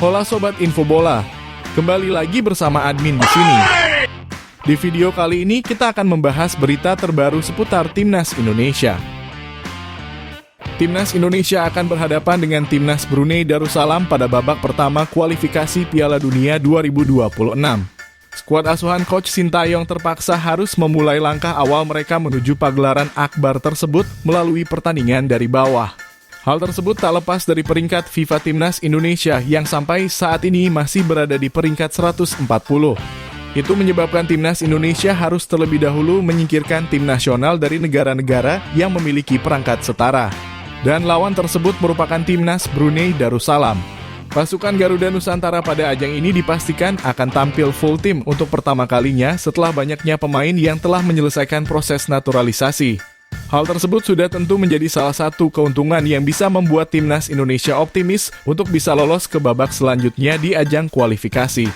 Hola Sobat Info Bola, kembali lagi bersama admin di sini. Di video kali ini kita akan membahas berita terbaru seputar Timnas Indonesia. Timnas Indonesia akan berhadapan dengan Timnas Brunei Darussalam pada babak pertama kualifikasi Piala Dunia 2026. Skuad asuhan Coach Sintayong terpaksa harus memulai langkah awal mereka menuju pagelaran akbar tersebut melalui pertandingan dari bawah. Hal tersebut tak lepas dari peringkat FIFA Timnas Indonesia yang sampai saat ini masih berada di peringkat 140. Itu menyebabkan Timnas Indonesia harus terlebih dahulu menyingkirkan tim nasional dari negara-negara yang memiliki perangkat setara. Dan lawan tersebut merupakan Timnas Brunei Darussalam. Pasukan Garuda Nusantara pada ajang ini dipastikan akan tampil full tim untuk pertama kalinya setelah banyaknya pemain yang telah menyelesaikan proses naturalisasi. Hal tersebut sudah tentu menjadi salah satu keuntungan yang bisa membuat Timnas Indonesia optimis untuk bisa lolos ke babak selanjutnya di ajang kualifikasi.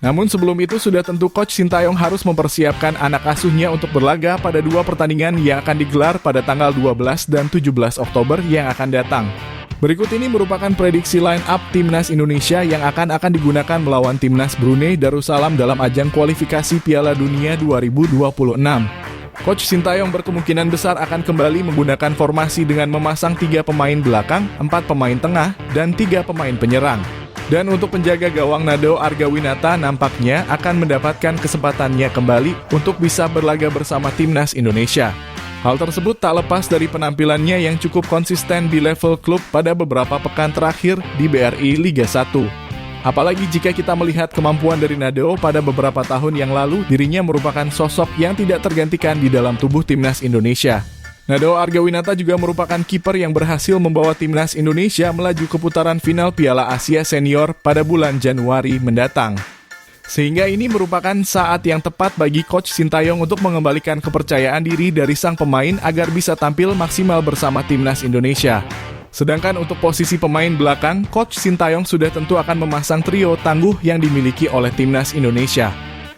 Namun sebelum itu sudah tentu Coach Sintayong harus mempersiapkan anak asuhnya untuk berlaga pada dua pertandingan yang akan digelar pada tanggal 12 dan 17 Oktober yang akan datang. Berikut ini merupakan prediksi line up Timnas Indonesia yang akan digunakan melawan Timnas Brunei Darussalam dalam ajang kualifikasi Piala Dunia 2026. Coach Sintayong berkemungkinan besar akan kembali menggunakan formasi dengan memasang 3 pemain belakang, 4 pemain tengah, dan 3 pemain penyerang. Dan untuk penjaga gawang Nadeo Argawinata nampaknya akan mendapatkan kesempatannya kembali untuk bisa berlaga bersama Timnas Indonesia. Hal tersebut tak lepas dari penampilannya yang cukup konsisten di level klub pada beberapa pekan terakhir di BRI Liga 1. Apalagi jika kita melihat kemampuan dari Nadeo pada beberapa tahun yang lalu, dirinya merupakan sosok yang tidak tergantikan di dalam tubuh Timnas Indonesia. Nadeo Argawinata juga merupakan kiper yang berhasil membawa Timnas Indonesia melaju ke putaran final Piala Asia Senior pada bulan Januari mendatang. Sehingga ini merupakan saat yang tepat bagi Coach Sintayong untuk mengembalikan kepercayaan diri dari sang pemain agar bisa tampil maksimal bersama Timnas Indonesia. Sedangkan untuk posisi pemain belakang, Coach Sintayong sudah tentu akan memasang trio tangguh yang dimiliki oleh Timnas Indonesia.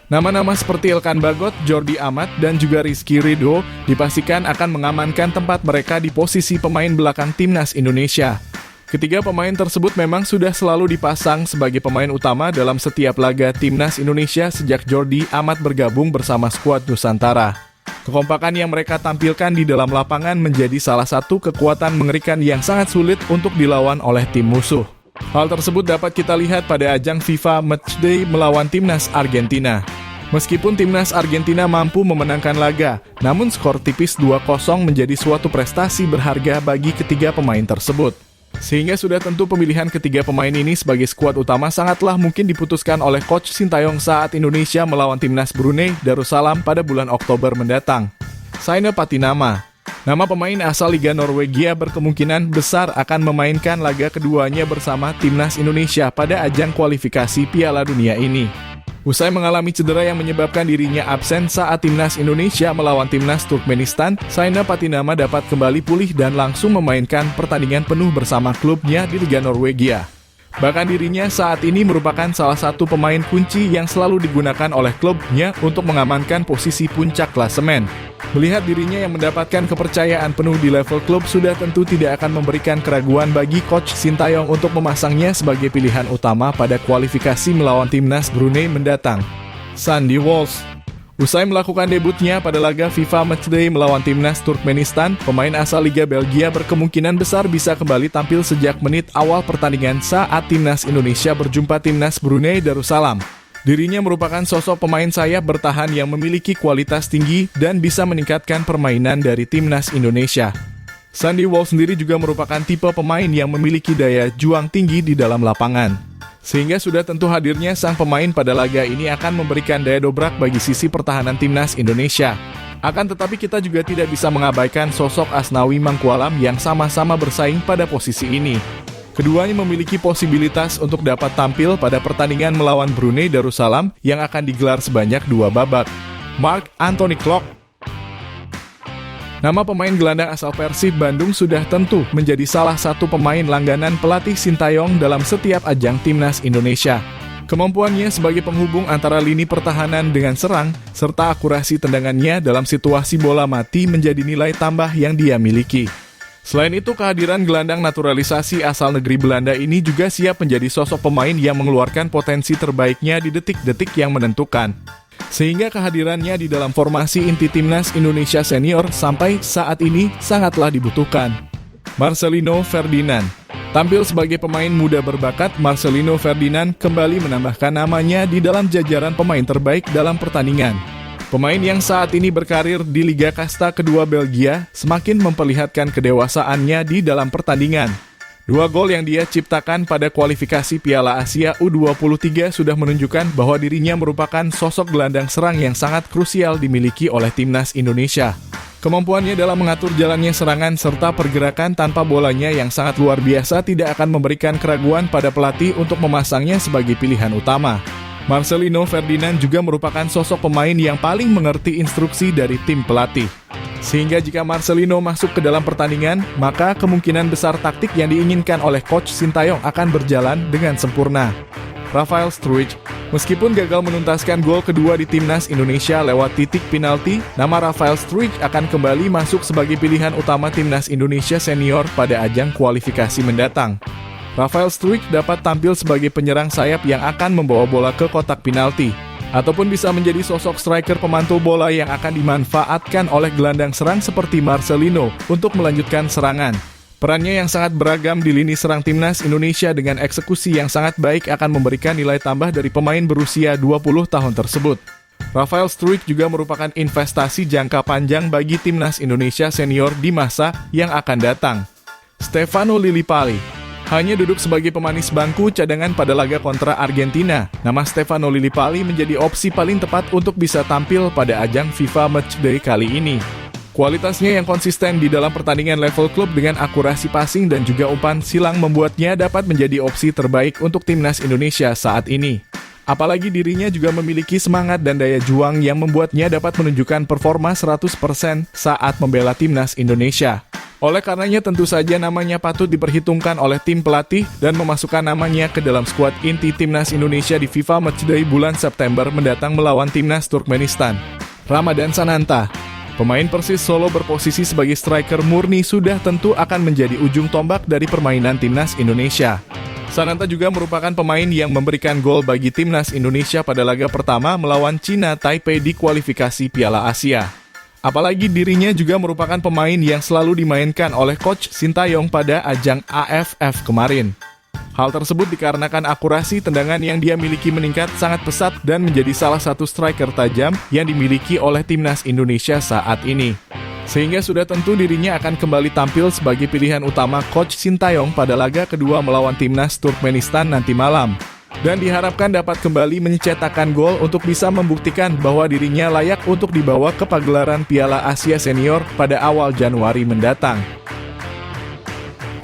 Nama-nama seperti Elkan Bagot, Jordi Amat, dan juga Rizky Ridho dipastikan akan mengamankan tempat mereka di posisi pemain belakang Timnas Indonesia. Ketiga pemain tersebut memang sudah selalu dipasang sebagai pemain utama dalam setiap laga Timnas Indonesia sejak Jordi Amat bergabung bersama skuad Nusantara. Kekompakan yang mereka tampilkan di dalam lapangan menjadi salah satu kekuatan mengerikan yang sangat sulit untuk dilawan oleh tim musuh. Hal tersebut dapat kita lihat pada ajang FIFA Matchday melawan Timnas Argentina. Meskipun Timnas Argentina mampu memenangkan laga, namun skor tipis 2-0 menjadi suatu prestasi berharga bagi ketiga pemain tersebut. Sehingga sudah tentu pemilihan ketiga pemain ini sebagai skuad utama sangatlah mungkin diputuskan oleh Coach Sintayong saat Indonesia melawan Timnas Brunei Darussalam pada bulan Oktober mendatang. Saina Patinama, nama pemain asal Liga Norwegia berkemungkinan besar akan memainkan laga keduanya bersama Timnas Indonesia pada ajang kualifikasi Piala Dunia ini. Usai mengalami cedera yang menyebabkan dirinya absen saat Timnas Indonesia melawan Timnas Turkmenistan, Saina Patinama dapat kembali pulih dan langsung memainkan pertandingan penuh bersama klubnya di Liga Norwegia. Bahkan dirinya saat ini merupakan salah satu pemain kunci yang selalu digunakan oleh klubnya untuk mengamankan posisi puncak klasemen. Melihat dirinya yang mendapatkan kepercayaan penuh di level klub sudah tentu tidak akan memberikan keraguan bagi Coach Sintayong untuk memasangnya sebagai pilihan utama pada kualifikasi melawan Timnas Brunei mendatang. Sandy Walsh, usai melakukan debutnya pada laga FIFA Matchday melawan Timnas Turkmenistan, pemain asal Liga Belgia berkemungkinan besar bisa kembali tampil sejak menit awal pertandingan saat Timnas Indonesia berjumpa Timnas Brunei Darussalam. Dirinya merupakan sosok pemain sayap bertahan yang memiliki kualitas tinggi dan bisa meningkatkan permainan dari Timnas Indonesia. Sandy Walsh sendiri juga merupakan tipe pemain yang memiliki daya juang tinggi di dalam lapangan. Sehingga sudah tentu hadirnya sang pemain pada laga ini akan memberikan daya dobrak bagi sisi pertahanan Timnas Indonesia. Akan tetapi kita juga tidak bisa mengabaikan sosok Asnawi Mangkualam yang sama-sama bersaing pada posisi ini. Keduanya memiliki posibilitas untuk dapat tampil pada pertandingan melawan Brunei Darussalam yang akan digelar sebanyak 2 babak. Mark Anthony Klok, nama pemain gelandang asal Persib Bandung sudah tentu menjadi salah satu pemain langganan pelatih Sintayong dalam setiap ajang Timnas Indonesia. Kemampuannya sebagai penghubung antara lini pertahanan dengan serang, serta akurasi tendangannya dalam situasi bola mati menjadi nilai tambah yang dia miliki. Selain itu, kehadiran gelandang naturalisasi asal negeri Belanda ini juga siap menjadi sosok pemain yang mengeluarkan potensi terbaiknya di detik-detik yang menentukan. Sehingga kehadirannya di dalam formasi inti timnas Indonesia senior sampai saat ini sangatlah dibutuhkan. Marcelino Ferdinand. Tampil sebagai pemain muda berbakat, Marcelino Ferdinand kembali menambahkan namanya di dalam jajaran pemain terbaik dalam pertandingan. Pemain yang saat ini berkarir di Liga Kasta kedua Belgia semakin memperlihatkan kedewasaannya di dalam pertandingan. 2 gol yang dia ciptakan pada kualifikasi Piala Asia U23 sudah menunjukkan bahwa dirinya merupakan sosok gelandang serang yang sangat krusial dimiliki oleh timnas Indonesia. Kemampuannya dalam mengatur jalannya serangan serta pergerakan tanpa bolanya yang sangat luar biasa tidak akan memberikan keraguan pada pelatih untuk memasangnya sebagai pilihan utama. Marcelino Ferdinand juga merupakan sosok pemain yang paling mengerti instruksi dari tim pelatih. Sehingga jika Marcelino masuk ke dalam pertandingan, maka kemungkinan besar taktik yang diinginkan oleh Coach Sintayong akan berjalan dengan sempurna. Rafael Struijk, meskipun gagal menuntaskan gol kedua di timnas Indonesia lewat titik penalti, nama Rafael Struijk akan kembali masuk sebagai pilihan utama timnas Indonesia senior pada ajang kualifikasi mendatang. Rafael Struijk dapat tampil sebagai penyerang sayap yang akan membawa bola ke kotak penalti, ataupun bisa menjadi sosok striker pemantul bola yang akan dimanfaatkan oleh gelandang serang seperti Marcelino untuk melanjutkan serangan. Perannya yang sangat beragam di lini serang timnas Indonesia dengan eksekusi yang sangat baik akan memberikan nilai tambah dari pemain berusia 20 tahun tersebut. Rafael Struijk juga merupakan investasi jangka panjang bagi timnas Indonesia senior di masa yang akan datang. Stefano Lillipali hanya duduk sebagai pemanis bangku cadangan pada laga kontra Argentina. Nama Stefano Lillipali menjadi opsi paling tepat untuk bisa tampil pada ajang FIFA Matchday kali ini. Kualitasnya yang konsisten di dalam pertandingan level klub dengan akurasi passing dan juga umpan silang membuatnya dapat menjadi opsi terbaik untuk timnas Indonesia saat ini. Apalagi dirinya juga memiliki semangat dan daya juang yang membuatnya dapat menunjukkan performa 100% saat membela timnas Indonesia. Oleh karenanya tentu saja namanya patut diperhitungkan oleh tim pelatih dan memasukkan namanya ke dalam skuad inti timnas Indonesia di FIFA Matchday bulan September mendatang melawan timnas Turkmenistan. Ramadan Sananta, pemain Persis Solo berposisi sebagai striker murni sudah tentu akan menjadi ujung tombak dari permainan timnas Indonesia. Sananta juga merupakan pemain yang memberikan gol bagi timnas Indonesia pada laga pertama melawan Cina Taipei di kualifikasi Piala Asia. Apalagi dirinya juga merupakan pemain yang selalu dimainkan oleh Coach Sintayong pada ajang AFF kemarin. Hal tersebut dikarenakan akurasi tendangan yang dia miliki meningkat sangat pesat dan menjadi salah satu striker tajam yang dimiliki oleh timnas Indonesia saat ini. Sehingga sudah tentu dirinya akan kembali tampil sebagai pilihan utama Coach Sintayong pada laga kedua melawan timnas Turkmenistan nanti malam. Dan diharapkan dapat kembali mencetakkan gol untuk bisa membuktikan bahwa dirinya layak untuk dibawa ke pagelaran Piala Asia Senior pada awal Januari mendatang.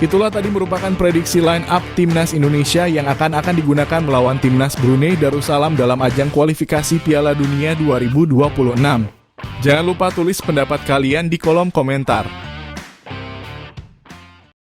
Itulah tadi merupakan prediksi line up timnas Indonesia yang akan digunakan melawan timnas Brunei Darussalam dalam ajang kualifikasi Piala Dunia 2026. Jangan lupa tulis pendapat kalian di kolom komentar.